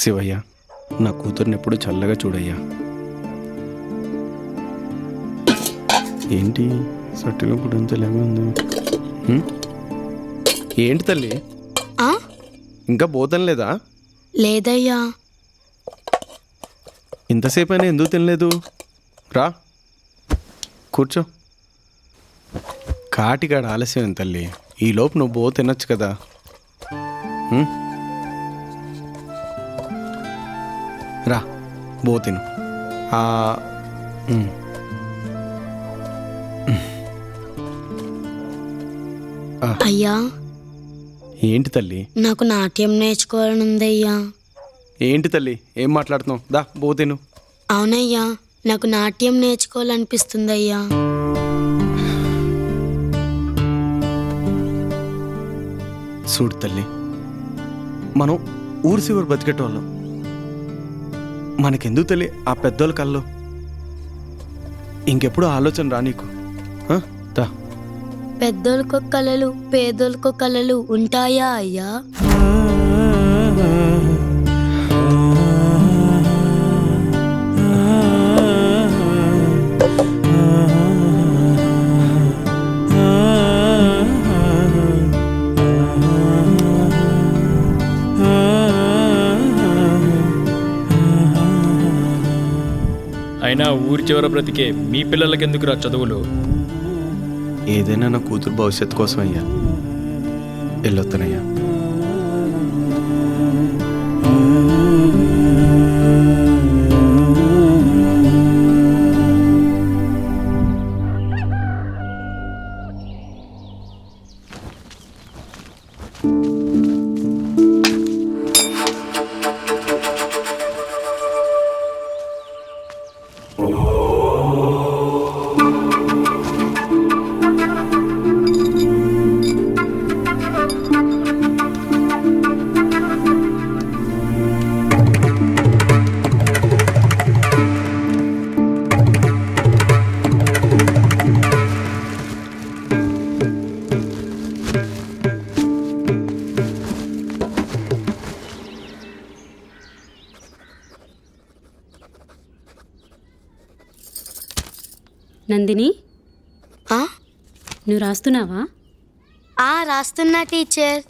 శివయ్య, నా కూతుర్ని ఎప్పుడు చల్లగా చూడయ్యా. ఏంటి సట్టిలో కూడా అంతలాగా ఉంది? ఏంటి తల్లి, ఇంకా భోజనం లేదా? లేదయ్యా. ఇంతసేపు అయినా ఎందుకు తినలేదు? రా కూర్చో. కాటికాడ ఆలస్యం తల్లి, ఈలోపు నువ్వు బో తినొచ్చు కదా. రా బో తిను. అయ్యా, ఏంటి తల్లి? నాకు నాట్యం నేర్చుకోవాలని ఉందయ్యా. ఏంటి తల్లి, ఏం మాట్లాడుతున్నావు? దా బో తిను. అవునయ్యా, నాకు నాట్యం నేర్చుకోవాలనిపిస్తుందయ్యా. చూడు తల్లి, మనం ఊరు చివరి బతికేటోళ్ళం. మనకెందుకు తల్లి ఆ పెద్దోళ్ళ కళ్ళు? ఇంకెప్పుడు ఆలోచన రా నీకు. దా. పెద్దోళ్ళకో కళలు, పేదోళ్ళకో కళలు ఉంటాయా అయ్యా? అయినా ఊరి చివర బ్రతికే మీ పిల్లలకెందుకు రా చదువులు? ఏదైనా నా కూతురు భవిష్యత్తు కోసం అయ్యా. వెళ్ళొస్తానయ్యా. నందిని, నువ్వు రాస్తున్నావా? రాస్తున్నా టీచర్.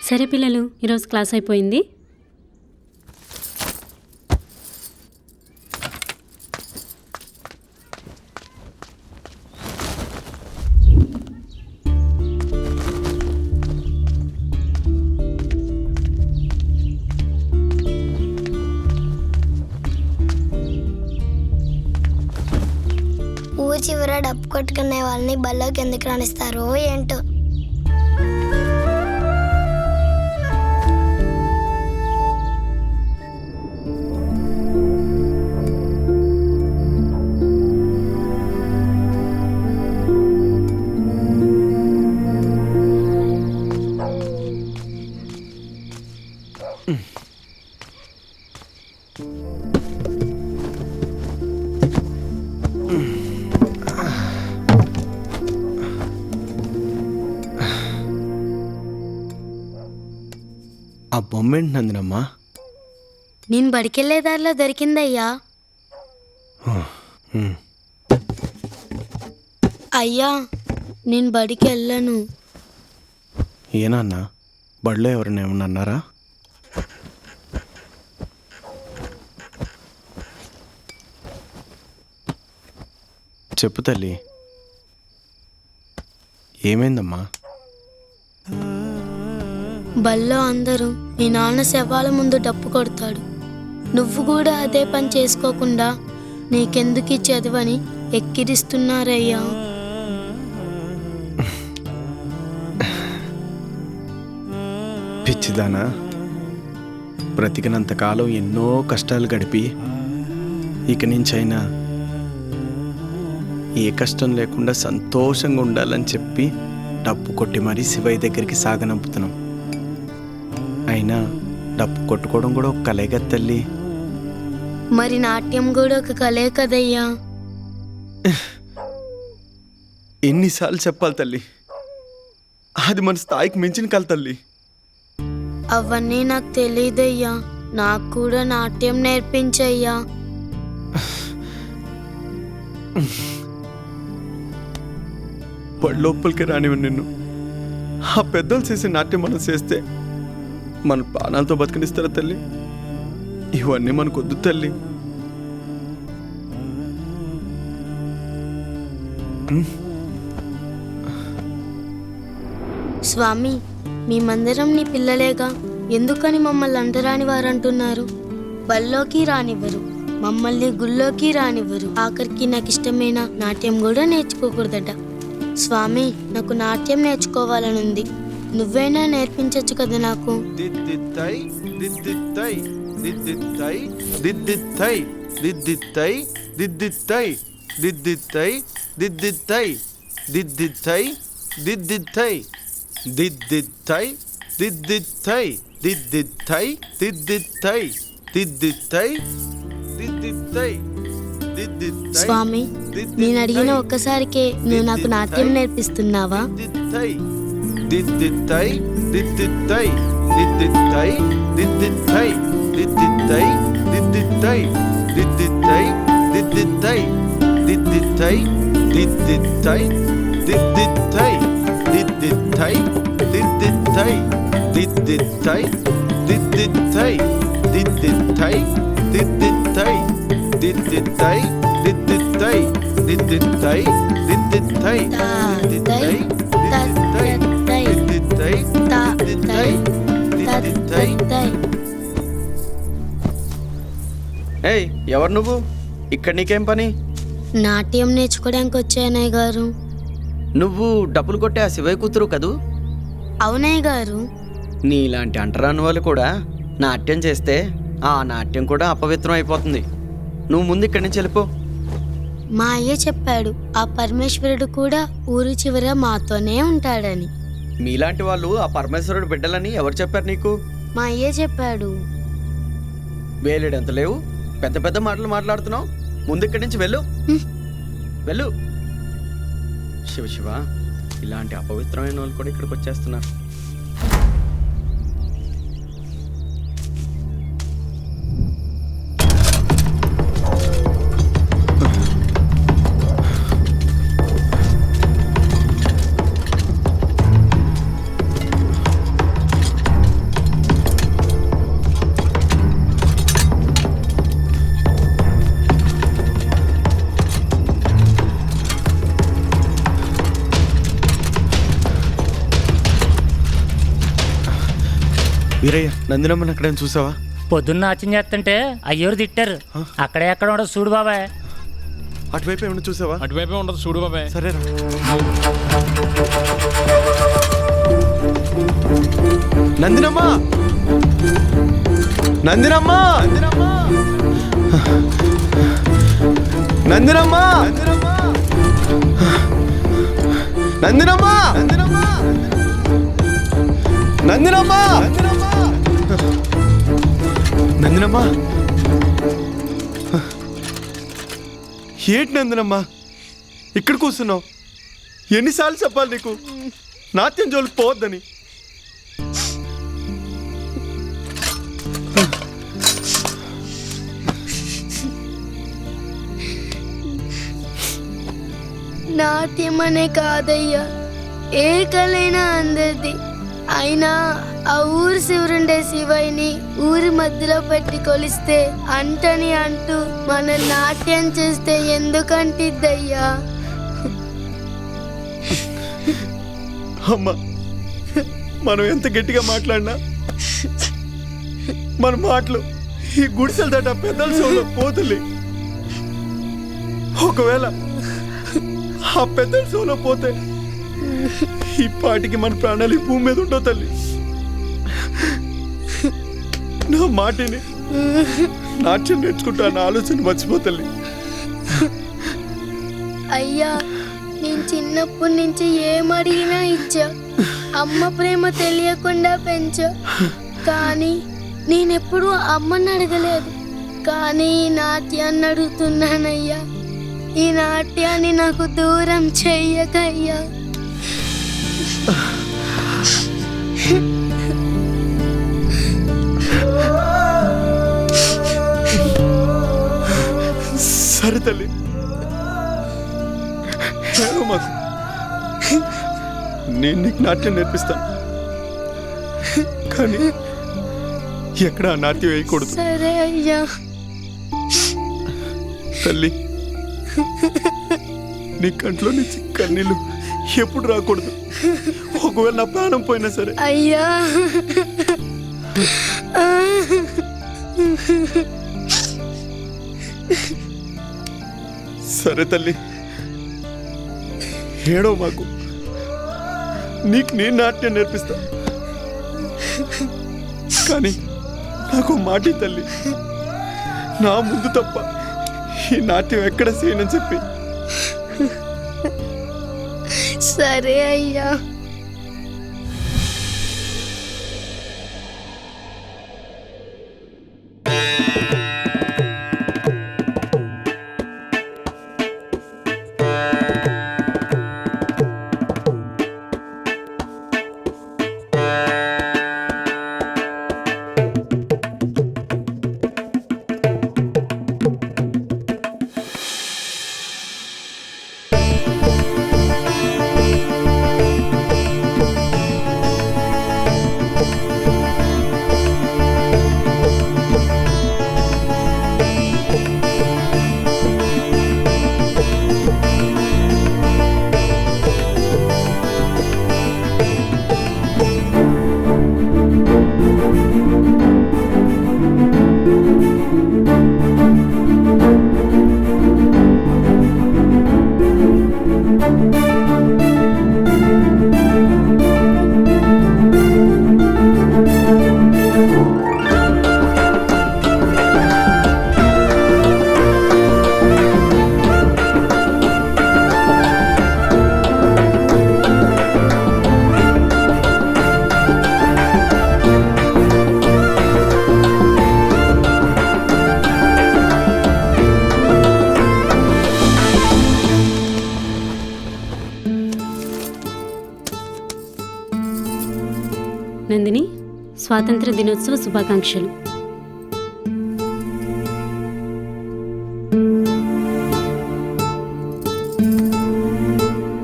సరే పిల్లలు, ఈరోజు క్లాస్ అయిపోయింది. ఊరి చివర డప్పు కొట్టుకునే వాళ్ళని బల్లోకి ఎందుకు రాణిస్తారో ఏంటో. ఆ బొమ్మ ఏంటి నందినమ్మా? నేను బడికెళ్ళే దారిలో దొరికిందయ్యా. అయ్యా, నేను బడికి వెళ్ళను. ఏనాన్నా, బడిలో ఎవరైనా ఏమన్నా అన్నారా? చెప్పు తల్లి, ఏమైందమ్మా? బళ్ళో అందరూ మీ నాన్న శవాల ముందు డప్పు కొడతాడు, నువ్వు కూడా అదే పని చేసుకోకుండా నీకెందుకు ఈ చదువని ఎక్కిరిస్తున్నారయ్యా. పిచ్చిదానా, బ్రతికినంతకాలం ఎన్నో కష్టాలు గడిపి ఇక నుంచైనా ఏ కష్టం లేకుండా సంతోషంగా ఉండాలని చెప్పి డప్పు కొట్టి మరీ శివయ్య దగ్గరికి సాగనంపుతున్నాం. అయినా డప్పు కొట్టుకోవడం కూడా ఒక కలే కదా తల్లి. మరి నాట్యం కూడా ఒక కలే కదయ్యా. ఎన్నిసార్లు చెప్పాలి తల్లి, అది మన స్థాయికి మించిన కల తల్లి. అవన్నీ నాకు తెలియదయ్యా, నాకు కూడా నాట్యం నేర్పించయ్యా. వాడు లోపలికి రానివ్వండి నిన్ను. ఆ పెద్దలు చేసే నాట్యం మనం చేస్తే మన ప్రాణాలతో బతికినిస్తారా తల్లి? ఇవన్నీ మనకొద్దు తల్లి. స్వామి, మేమందరం నీ పిల్లలేగా, ఎందుకని మమ్మల్ని అంటరాని వారంటున్నారు? బల్లోకి రానివ్వరు, మమ్మల్ని గుళ్ళోకి రానివ్వరు, ఆఖరికి నాకు ఇష్టమైన నాట్యం కూడా నేర్చుకోకూడదట. స్వామి, నాకు నాట్యం నేర్చుకోవాలనుంది, నువ్వైనా నేర్పించచ్చు కదా నాకు. స్వామి, నేను అడిగిన ఒక్కసారికే నువ్వు నాకు నాట్యం నేర్పిస్తున్నావా? ఏయ్, ఎవరు నువ్వు? ఇక్కడ నీకేం పని? నాట్యం నేర్చుకోవడానికి వచ్చానయ్య గారు. నువ్వు డబ్బులు కొట్టే ఆ శివయ్య కూతురు కదూ? అవునయ్య గారు. నీలాంటి అంటరాని వాళ్ళు కూడా నాట్యం చేస్తే ఆ నాట్యం కూడా అపవిత్రం అయిపోతుంది. నువ్వు ముందు ఇక్కడి నుంచి వెళ్ళిపో. మా అయ్య చెప్పాడు, ఆ పరమేశ్వరుడు కూడా ఊరు చివర మాతోనే ఉంటాడని. మీలాంటి వాళ్ళు ఆ పరమేశ్వరుడు బిడ్డలని ఎవరు చెప్పారు నీకు? మా అయ్య చెప్పాడు. వేలేడంత లేవు, పెద్ద పెద్ద మాటలు మాట్లాడుతున్నావు. ముందు ఇక్కడి నుంచి వెళ్ళు, వెళ్ళు. శివ శివ, ఇలాంటి అపవిత్రమైన వాళ్ళు కూడా ఇక్కడికి వచ్చేస్తున్నారు. వీరయ్య, నందినమ్మని అక్కడేం చూసావా? పొద్దున్న నాట్యం చేస్తుంటే అయ్యోరు తిట్టారు. అక్కడే ఎక్కడ ఉండదు చూడు బాబాయ్. అటువైపు ఏమన్నా చూసావా? అటువైపే ఉండదు చూడు బాబాయ్. సరేరా. నందినమ్మ, నందినమ్మ, నందినమ్మ, నందినమ్మ, నందినమ్మ, నందినమ్మ, ఏంటి నందినమ్మ ఇక్కడ కూర్చున్నావు? ఎన్నిసార్లు చెప్పాలి నీకు నాట్యం జోలికి పోవద్దని? నాట్యం అనే కాదయ్యా, ఏ కలైనా అందరిది. అయినా ఆ ఊరు శివురుండే శివయ్యని ఊరి మధ్యలో పెట్టి కొలిస్తే అంటని అంటూ మన నాట్యం చేస్తే ఎందుకంటిద్దయ్యా? అమ్మా, మనం ఎంత గట్టిగా మాట్లాడినా మన మాటలు ఈ గుడిసెల దాట పెద్దల చెవులో పోతులే. ఒకవేళ ఆ పెద్దల చెవులో పోతే ఈ పాటికి మన ప్రాణాలు ఈ భూమి మీద ఉండవు తల్లి. నా మాటిని నాట్యం నేర్చుకుంటాను ఆలోచన మర్చిపో తల్లి. అయ్యా నేను చిన్నప్పటి నుంచి ఏం అడిగినా ఇచ్చా. అమ్మ ప్రేమ తెలియకుండా పెంచా. కానీ నేనెప్పుడు అమ్మని అడగలేదు. కానీ ఈ నాట్యాన్ని అడుగుతున్నానయ్యా. ఈ నాట్యాన్ని నాకు దూరం చెయ్యకయ్యా. సరే తల్లి, మాకు నేను నీకు నాట్యం నేర్పిస్తాను. కానీ ఎక్కడ నాట్యం వేయకూడదు. సరే అయ్యా. తల్లి, నీ కంట్లో నుంచి కన్నీళ్ళు ఎప్పుడు రాకూడదు. ఒకవేళ నా ప్రాణం పోయినా సరే. అయ్యా సరే తల్లి, ఏడో మాకు, నీకు నేను నాట్యం నేర్పిస్తా. కానీ నాకు మాటి తల్లి, నా ముందు తప్ప ఈ నాట్యం ఎక్కడ చేయనని చెప్పి. సరే అయ్యా. నందిని, స్వాతంత్ర దినోత్సవ శుభాకాంక్షలు.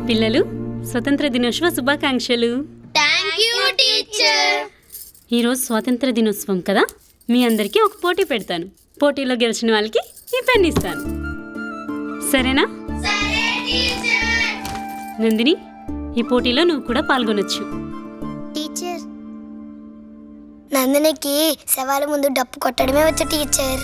పిల్లలు, స్వతంత్ర దినోత్సవ శుభాకాంక్షలు. ఈరోజు స్వాతంత్ర దినోత్సవం కదా, మీ అందరికీ ఒక పోటీ పెడతాను. పోటీలో గెలిచిన వాళ్ళకి ఈ పెన్ ఇస్తాను. సరేనా? నందిని, ఈ పోటీలో నువ్వు కూడా పాల్గొనొచ్చు. టీచర్, నందినికి శవాల ముందు డప్పు కొట్టడమే వచ్చు టీచర్.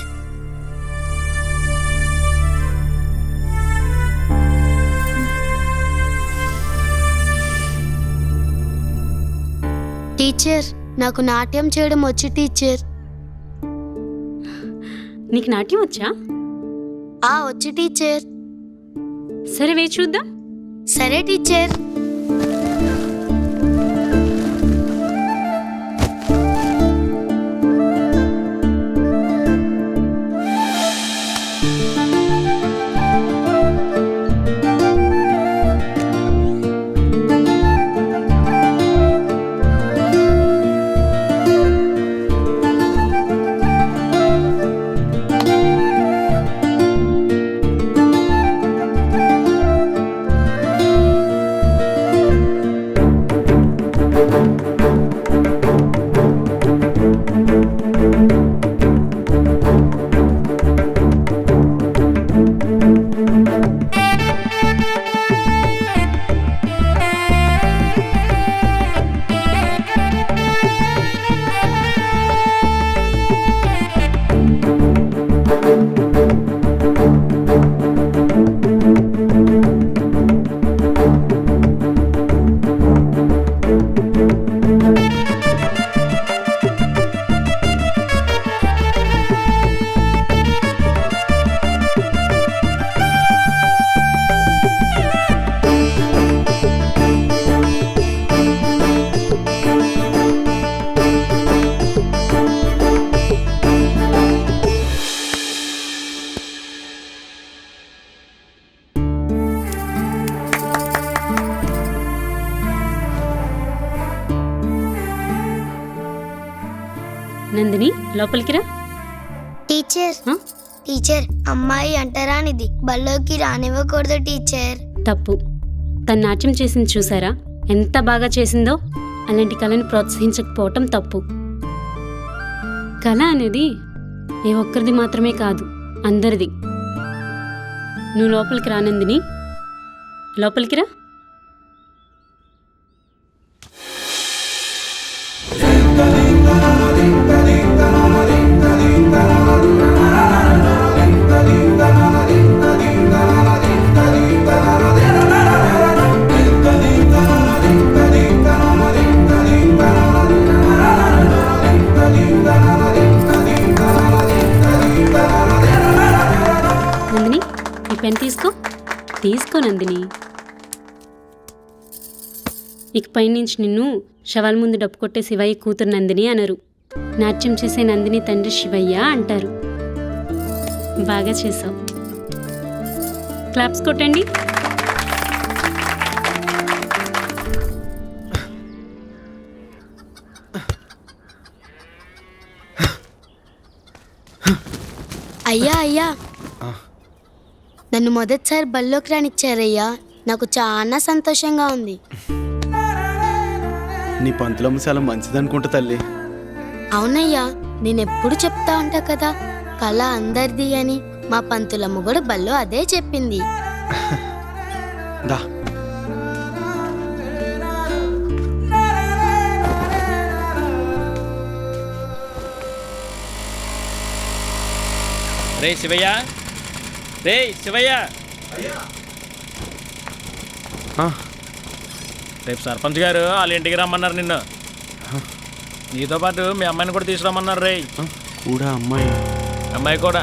టీచర్, నాకు నాట్యం చేయడం వచ్చు టీచర్. నీకు నాట్యం వచ్చా? వచ్చు టీచర్. సరే, వేచి చూద్దాం. సరే టీచర్. నందిని లోపలికి రా. టీచర్ ఆ? టీచర్ అమ్మాయి అంటరానిది బల్లోకి రానివ్వకూడదు టీచర్. తప్పు. తను నాట్యం చేసింది చూసారా, ఎంత బాగా చేసిందో. అలాంటి కళని ప్రోత్సహించకపోవటం తప్పు. కళ అనేది ఏ ఒక్కరిది మాత్రమే కాదు, అందరిది. నువ్వు లోపలికి రా నందిని, లోపలికి రా. నందిని, ఈ పెన్ తీసుకో. తీసుకో నందిని. ఇకపై నుంచి నిన్ను శవాల ముందు డప్పు కొట్టే శివయ్య కూతురు నందిని అనరు. నాట్యం చేసే నందిని తండ్రి శివయ్య అంటారు. బాగా చేసావు. క్లాప్స్ కొట్టండి. అయ్యా అయ్యా, నన్ను మొదటిసారి బల్లోకి రానిచ్చారయ్యా. నాకు చాలా సంతోషంగా ఉంది. నీ పంతులమ్మ చాలా మంచిదనుకుంటా తల్లి. అవునయ్యా, నేనెప్పుడు చెప్తా ఉంటా కదా, కళ అందరిది అని. మా పంతులమ్మ కూడా బల్లో అదే చెప్పింది. దా. రే శివయ్య, రే శివయ్య, ఆ, రేపు సర్పంచ్ గారు వాళ్ళ ఇంటికి రమ్మన్నారు నిన్ను. నీతో పాటు మీ అమ్మాయిని కూడా తీసుకురమ్మన్నారు. రే ఆ, కూడా అమ్మాయి. అమ్మాయి కూడా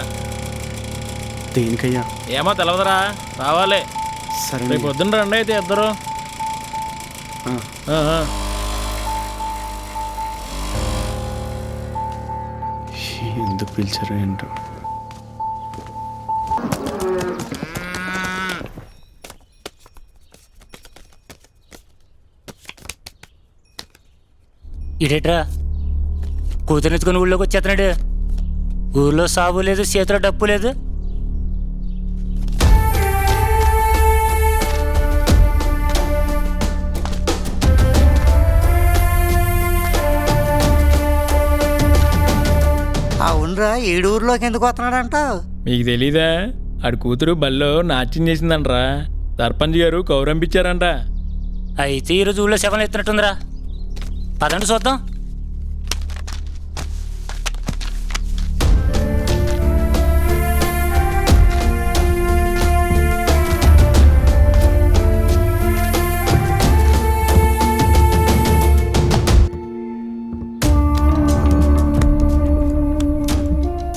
దేనికయ్యా? ఏమో తెలవదురా, రావాలి. సరే రేపు పొద్దున్న రండి అయితే ఇద్దరు. ఎందుకు పిలిచారు ఏంటో. ఇడేట్రా కూతురునిచ్చుకొని ఊళ్ళోకి వచ్చేస్తున్నాడు. ఊళ్ళో సాగు లేదు, చేతిలో డప్పు లేదు. అవునరా, ఏడు ఊర్లోకి ఎందుకు వస్తున్నాడంట? మీకు తెలీదా? ఆడి కూతురు బల్లో నాట్యం చేసిందంట్రా. సర్పంచ్ గారు కౌరంపించారంట. అయితే ఈరోజు ఊళ్ళో శవం ఎత్తున్నట్టుందిరా. పదండి చూద్దాం.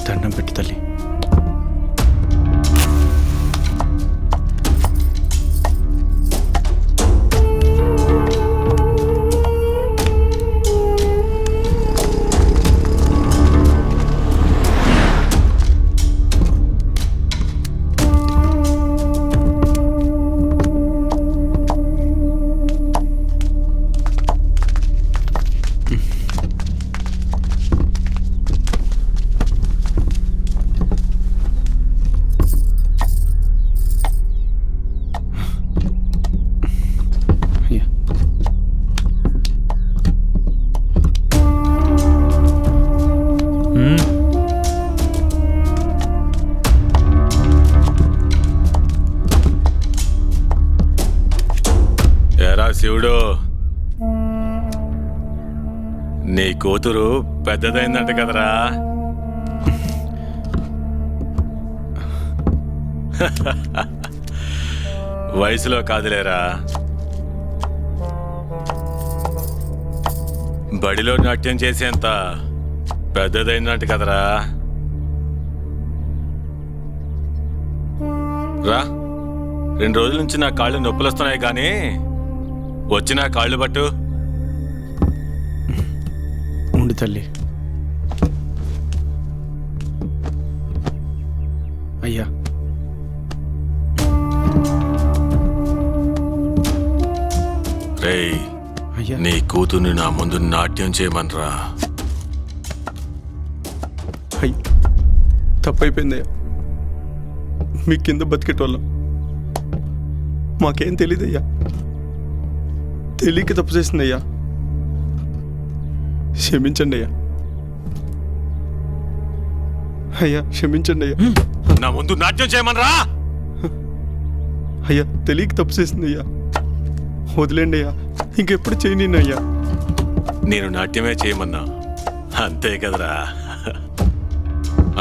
దండం పెట్టి తల్లి. శివుడు, నీ కూతురు పెద్దదైందంట కదరా. వయసులో కాదులేరా, బడిలో నాట్యం చేసేంత పెద్దదైందంట కదరా. రా, 2 రోజుల నుంచి నా కాళ్ళు నొప్పులు వస్తున్నాయి, కానీ వచ్చి నా కాళ్ళు పట్టు. ఉండు తల్లి. అయ్యా, రేయ్, అయ్యా, నీ కూతుర్ని నా ముందు నాట్యం చేయమనరా. తప్పైపోయిందయ్యా. మీ కింద బతికేటోళ్ళం, మాకేం తెలీదయ్యా. తెలియక తప్పు చేసిందయ్యా. క్షమించండి అయ్యా. అయ్యా క్షమించండి అయ్యా. నా ముందు నాట్యం చేయమనరా. అయ్యా తెలియక తప్పు చేసిందయ్యా. వదిలేండి అయ్యా, ఇంకెప్పుడు చేయను అయ్యా. నేను నాట్యమే చేయమన్నా, అంతే కదరా.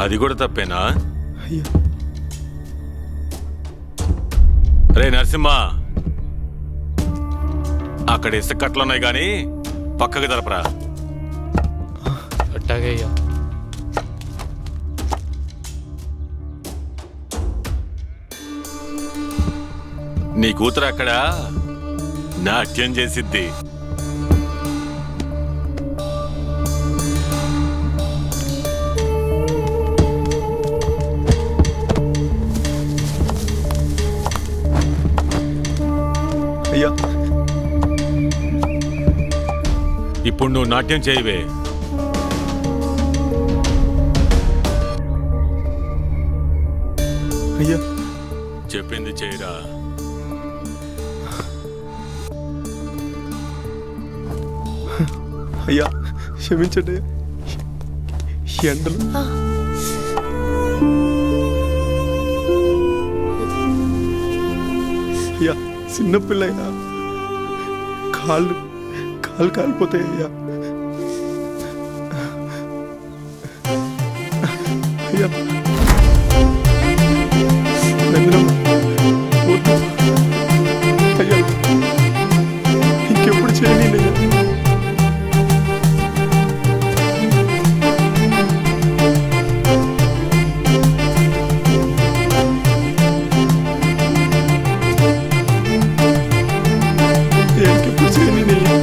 అది కూడా తప్పేనా? అయ్యా రే నరసింహ, అక్కడ ఇసుక కట్టలున్నాయి కానీ పక్కకు జరపరా. అట్టాగే అయ్యా. నీ కూతురు అక్కడ నాట్యం చేసిద్ది. అయ్యా ఇప్పుడు నువ్వు నాట్యం చేయవే. అయ్యా చెప్పింది చేయరా. అయ్యా క్షమించండి అయ్యా. ఈ ఎండలు అయ్యా, చిన్నపిల్ల అయ్యా, కాళ్ళు కాలిపోతాయి అయ్యా. అయ్యా నందినమ్మ, వద్దు. అయ్యా ఇంకెప్పుడు చేయలేను అయ్యా. ఇంకెప్పుడు చేయలేను అయ్యా.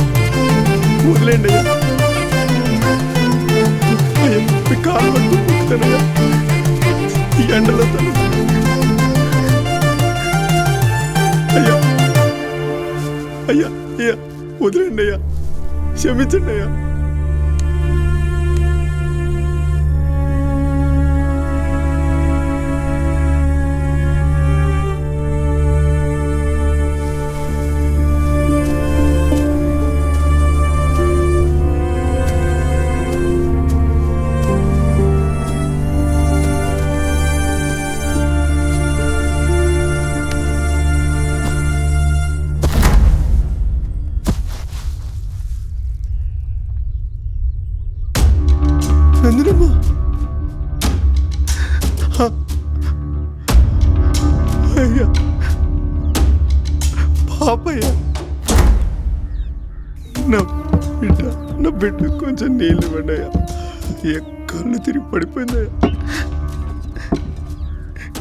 వదిలేండి అయ్యా. అయ్యా మీ కాలు పట్టుకుంటానయ్యా ఈ ఎండలో. అయ్యా అయ్యా అయ్యా వదిలేండి అయ్యా, క్షమించండి అయ్యా. నందినమ్మ, అయ్యా పాపయ్యా, నా బిడ్డ కొంచెం నీళ్ళు పడ్డాయా. కళ్ళు తిరిగి పడిపోయిందయ్యా.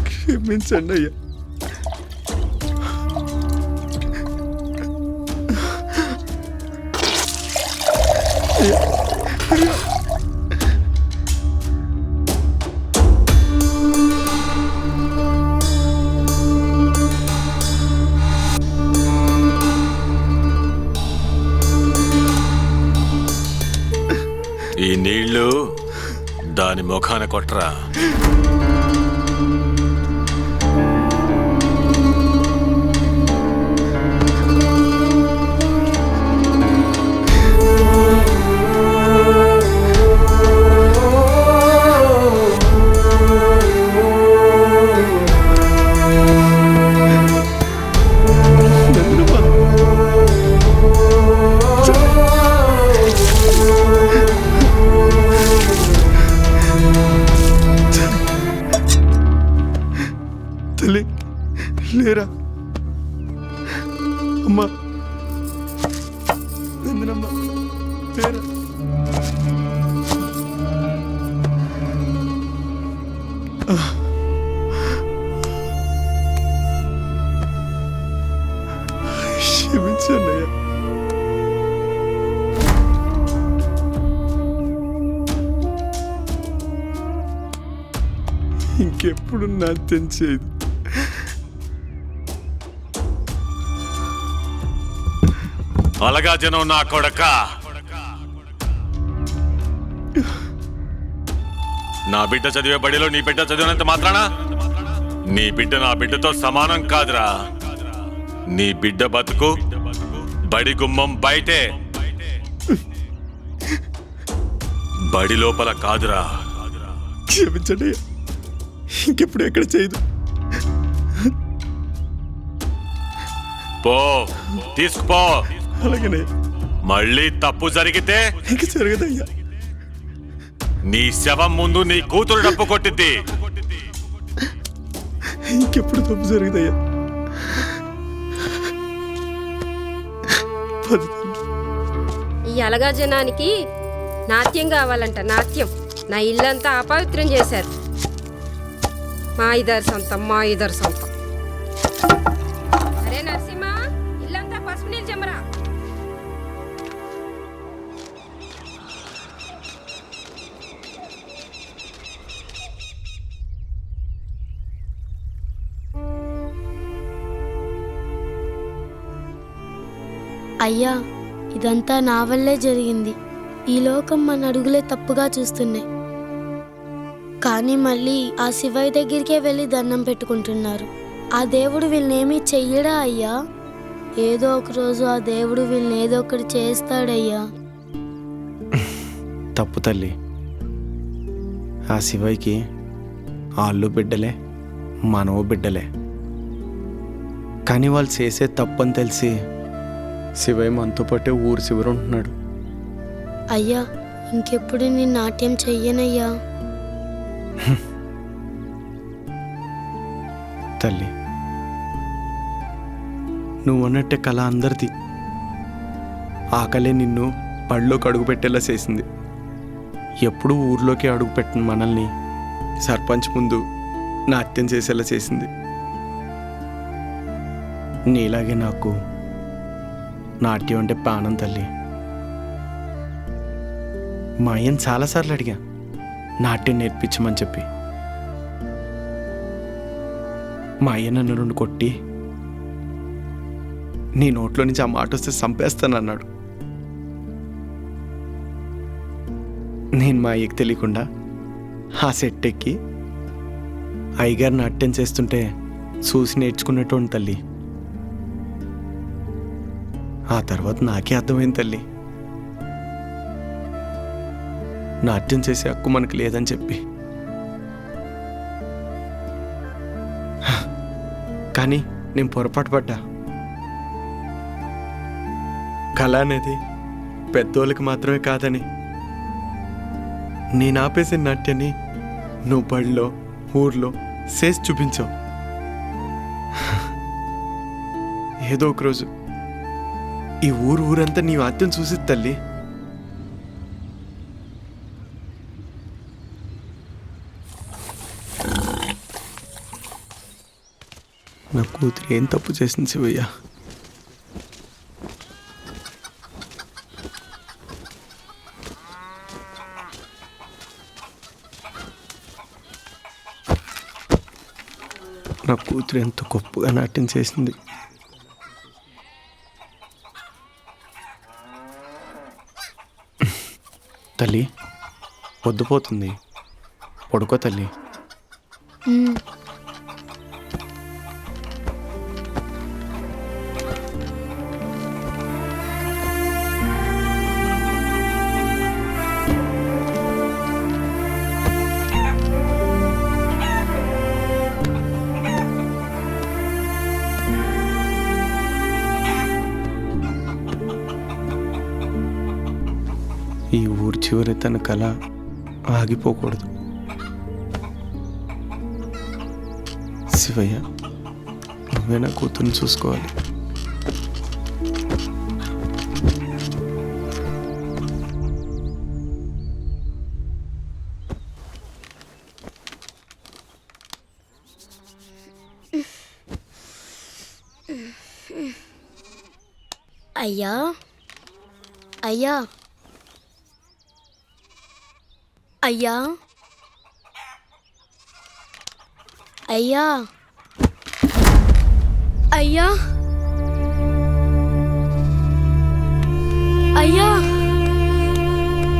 క్షమించండి అయ్యా. అయ్యా అయ్యా ఈ నీళ్లు దాని ముఖాన కొట్రా. తల్లి లేరా అమ్మా, నందినమ్మ లేరా. క్షమించండి అయ్యా. ఇంకెప్పుడు నాట్యం చేయదు. అలాగా జనం నా కొడక. నా బిడ్డ చదివే బడిలో నీ బిడ్డ చదివినంత మాత్రానా నీ బిడ్డ నా బిడ్డతో సమానం కాదురా. నీ బిడ్డ బతుకు బడి గుమ్మం బయటే, బడి లోపల కాదురా. క్షమించండి, ఇంకెప్పుడు ఎక్కడ చేయదు. పో, తీసుకుపో. అలాగనే మళ్ళీ తప్పు జరిగితే ఇంక జరగదయ్యా. నీ శవం ముందు నీ కూతురు డప్పు కొట్టిద్ది. ఇంకెప్పుడు తప్పు జరగదయ్యా. ఈ అలగా జనానికి నాట్యం కావాలంట, నాట్యం. నా ఇల్లంతా అపవిత్రం చేశారు. మా ఇద్దరు సొంతం, మా ఇద్దరు సొంతం. అరే నరసింహ, ఇల్లంతా పసుపు నీళ్ళు చెమ్మరా. అయ్యా, ఇదంతా నా వల్లే జరిగింది. ఈ లోకం మన అడుగులే తప్పుగా చూస్తున్నాయి. కానీ మళ్ళీ ఆ శివయ్య దగ్గరికే వెళ్ళి దండం పెట్టుకుంటున్నారు. ఆ దేవుడు వీళ్ళనేమీ చెయ్యడా అయ్యా? ఏదో ఒక రోజు ఆ దేవుడు వీళ్ళని ఏదో ఒకటి చేస్తాడయ్యా. తప్పు తల్లి. ఆ శివయ్యకి వాళ్ళు బిడ్డలే, మనవు బిడ్డలే. కానీ వాళ్ళు చేసే తప్పని తెలిసి శివయ్య మనతో పాటే ఊరు చివర ఉంటున్నాడు. అయ్యా, ఇంకెప్పుడు నేను నాట్యం చెయ్యనయ్యా. తల్లి, నువ్వన్నట్టే కళ అందరిది. ఆ కళే నిన్ను బడిలోకి అడుగు పెట్టేలా చేసింది. ఎప్పుడు ఊర్లోకి అడుగు పెట్టిన మనల్ని సర్పంచ్ ముందు నాట్యం చేసేలా చేసింది. నీలాగే నాకు నాట్యం అంటే ప్రాణం తల్లి. మా అయ్యని చాలాసార్లు అడిగా నాట్యం నేర్పించమని చెప్పి. మా అయ్య నన్ను 2 కొట్టి నీ నోట్లో నుంచి ఆ మాట వస్తే చంపేస్తానన్నాడు. నేను మా అయ్యకి తెలియకుండా ఆ సెట్ ఎక్కి అయ్యగారు నాట్యం చేస్తుంటే చూసి నేర్చుకున్నట్టు తల్లి. ఆ తర్వాత నాకే అర్థమైంది తల్లి, నాట్యం చేసే హక్కు మనకు లేదని చెప్పి. కానీ నేను పొరపాటు పడ్డా. కళ అనేది పెద్దోళ్ళకి మాత్రమే కాదని, నేను ఆపేసిన నాట్యాన్ని నువ్వు బడిలో ఊర్లో చేసి చూపించావు. ఏదో ఒక రోజు ఈ ఊరంతా నీ నాట్యం చూసి తల్లి. నా కూతురు ఏం తప్పు చేసింది శివయ్య? నా కూతురు ఎంత గొప్పగా నాట్యం చేసింది. తల్లి, పొద్దుపోతుంది, పడుకో తల్లి. ఈ ఊరు చివరి తన కళ ఆగిపోకూడదు. శివయ్య, నువ్వే నా కూతుర్ని చూసుకోవాలి. అయ్యా, అయ్యా, అయ్యా, అయ్యా, అయ్యా, అయ్యా,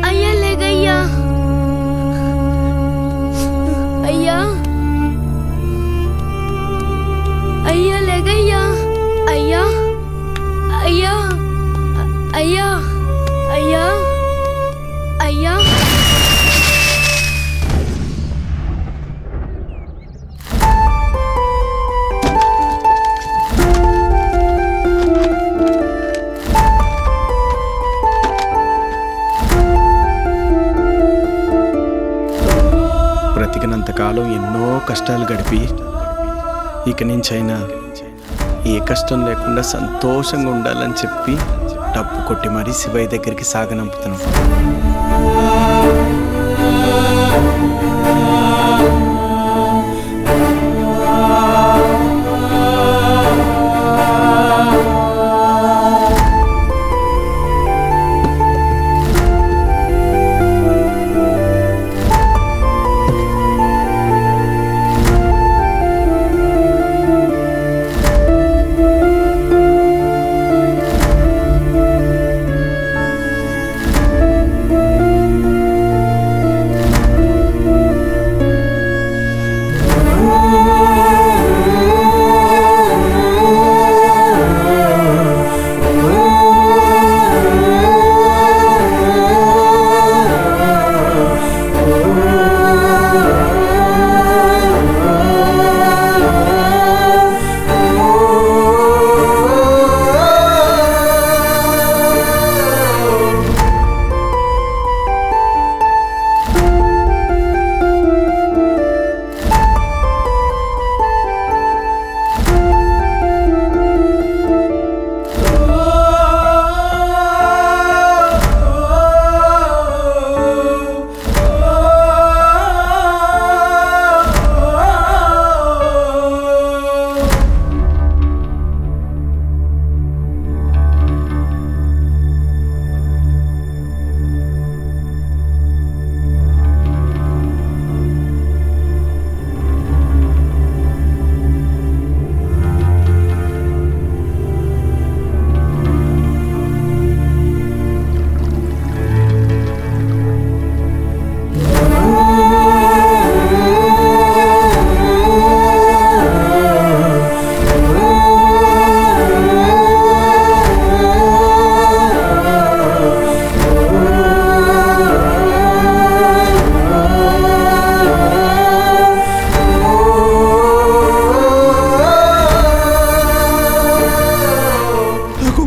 అయ్యా, లేగయ్యా, అయ్యా అయ్యా అయ్యా బ్రతికినంతకాలం ఎన్నో కష్టాలు గడిపి ఇక నుంచైనా ఏ కష్టం లేకుండా సంతోషంగా ఉండాలని చెప్పి డబ్బు కొట్టి మరీ శివయ్య దగ్గరికి సాగనంపుతున్నాం.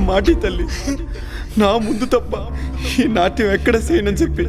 మాటి తల్లి, నా ముందు తప్ప ఈ నాట్యం ఎక్కడ చేయనని చెప్పి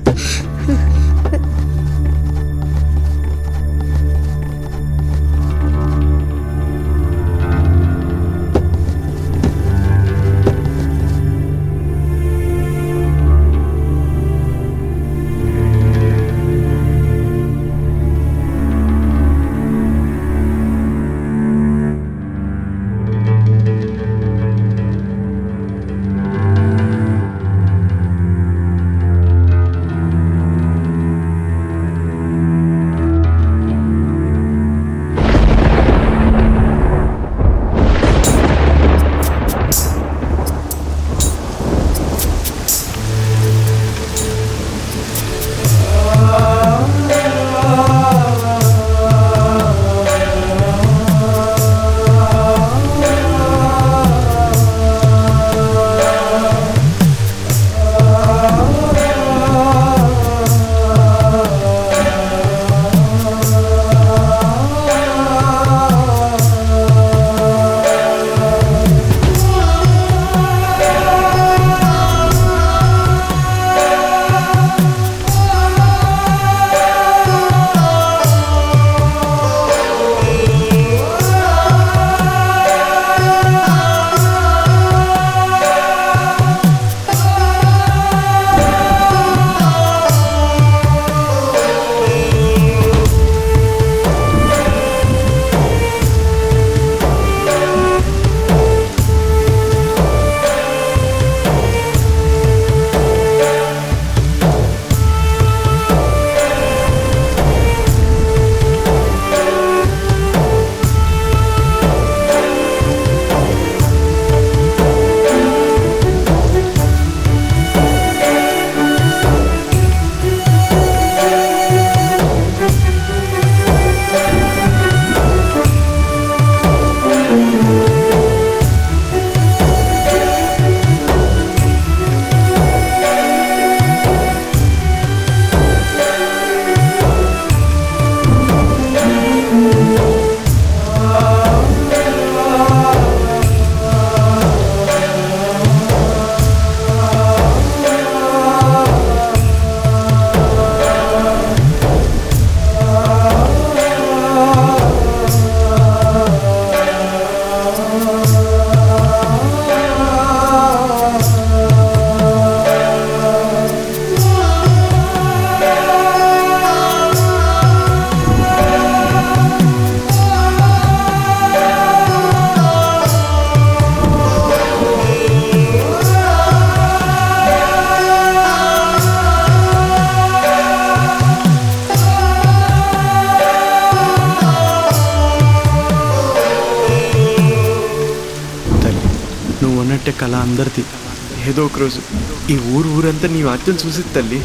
నువ్వు అన్నట్టే కళ అందరిది. ఏదో ఒక రోజు ఈ ఊరంతా నీ వాద్యం చూసి తల్లి.